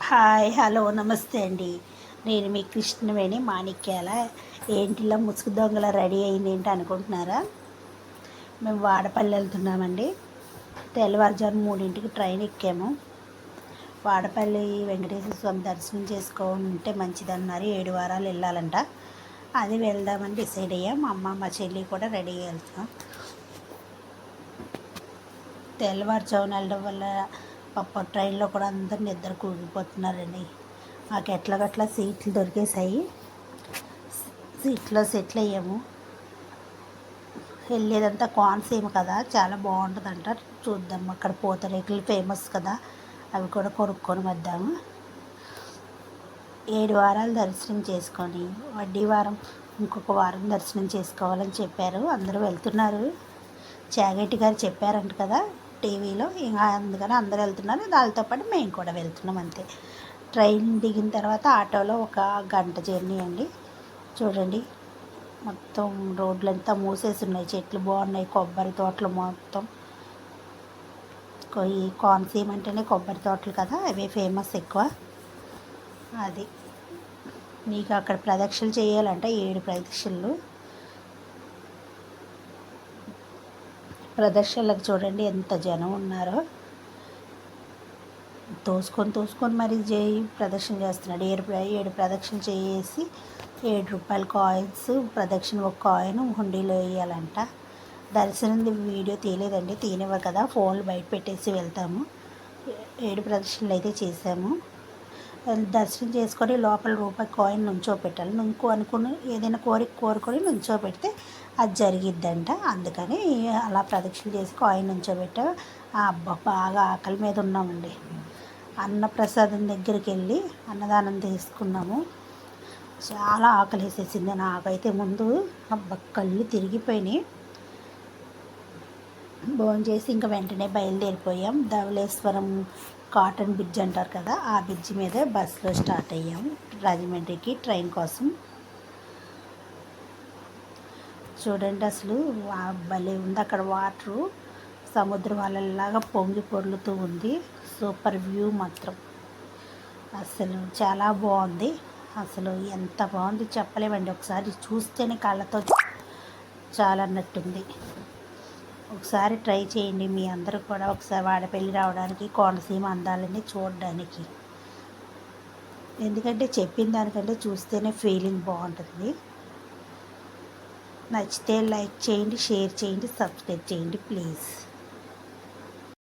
Hi hello నమస్తే అండి. నేను మీ కృష్ణవేణి మాణిక్యాల. ఏంటిలా ముసుగు దొంగల రెడీ అయింది ఏంటి అనుకుంటున్నారా? మేము వాడపల్లి వెళ్తున్నామండి. తెల్లవారుజాము 3ంటికి ట్రైన్ ఎక్కాము. వాడపల్లి వెంకటేశ్వర స్వామి దర్శనం చేసుకుంటే మంచిదన్నారు. 7 వారాలు వెళ్ళాలంట. అది వెళ్దామని డిసైడ్ అయ్యాం. మా చెల్లి కూడా రెడీ వెళ్తాం. తెల్లవారుజామున వెళ్ళడం వల్ల పాప ట్రైన్లో కూడా అందరు నిద్ర కూలిపోతున్నారండి. మాకు ఎట్లాగట్లా సీట్లు దొరికేసాయి. సీట్లో సెటిల్ అయ్యాము. వెళ్ళేదంతా కోనసీమ కదా, చాలా బాగుంటుందంట. చూద్దాం. అక్కడ పూతరేకులు ఫేమస్ కదా, అవి కూడా కొనుక్కొని వద్దాము. 7 వారాలు దర్శనం చేసుకొని వడ్డీ వారం ఇంకొక వారం దర్శనం చేసుకోవాలని చెప్పారు. అందరూ వెళ్తున్నారు. చాగంటి గారు చెప్పారంట కదా టీవీలో. ఇంకా అందుకని అందరూ వెళ్తున్నారు. దానితో పాటు మేము కూడా వెళ్తున్నాం అంతే. ట్రైన్ దిగిన తర్వాత ఆటోలో ఒక గంట జర్నీ అండి. చూడండి, మొత్తం రోడ్లంతా మూసేసి ఉన్నాయి. చెట్లు బాగున్నాయి, కొబ్బరి తోటలు మొత్తం. ఈ కోనసీమ అంటేనే కొబ్బరి తోటలు కదా, అవే ఫేమస్ ఎక్కువ. అది మీకు అక్కడ ప్రదక్షిణలు చేయాలంటే 7 ప్రదక్షిణలకు చూడండి ఎంత జనం ఉన్నారో. తోసుకొని మరి ప్రదక్షిణ చేస్తున్నాడు. 7 ప్రదక్షిణ చేసి ₹7 కాయిన్స్ ప్రదక్షిణ, ఒక కాయిన్ హుండీలో వేయాలంట. దర్శనం వీడియో తీయలేదండి, తీనివ్వరు కదా, ఫోన్లు బయట పెట్టేసి వెళ్తాము. 7 ప్రదక్షిణలు అయితే చేసాము. దర్శనం చేసుకొని లోపల రూపాయి కాయిన్ నుంచోపెట్టాలి. అనుకుని ఏదైనా కోరుకొని నుంచోపెడితే అది జరిగిద్దంట. అందుకని అలా ప్రదక్షిణ చేసి కాయిన్ నుంచోబెట్టా. అబ్బా, బాగా ఆకలి మీద ఉన్నామండి. అన్నప్రసాదం దగ్గరికి వెళ్ళి అన్నదానం తీసుకున్నాము. చాలా ఆకలి వేసేసింది నాకైతే. ముందు కళ్ళు తిరిగిపోయినాయి. భోంచేసి ఇంకా వెంటనే బయలుదేరిపోయాం. ధవళేశ్వరం కాటన్ బ్రిడ్జ్ అంటారు కదా, ఆ బ్రిడ్జ్ మీదే బస్సులో స్టార్ట్ అయ్యాం రాజమండ్రికి ట్రైన్ కోసం. చూడండి, అసలు భలే ఉంది అక్కడ. వాటరు సముద్రం వాళ్ళలాగా పొంగి పొర్లుతూ ఉంది. సూపర్ వ్యూ మాత్రం. అసలు చాలా బాగుంది. అసలు ఎంత బాగుంది చెప్పలేమండి. ఒకసారి చూస్తేనే కళ్ళతో చాలా అన్నట్టుంది. ఒకసారి ట్రై చేయండి మీ అందరూ కూడా. ఒకసారి వాడపల్లి రావడానికి, కోనసీమ అందాలని చూడడానికి. ఎందుకంటే చెప్పిన దానికంటే చూస్తేనే ఫీలింగ్ బాగుంటుంది. నచ్చితే లైక్ చేయండి, షేర్ చేయండి, సబ్స్క్రైబ్ చేయండి ప్లీజ్.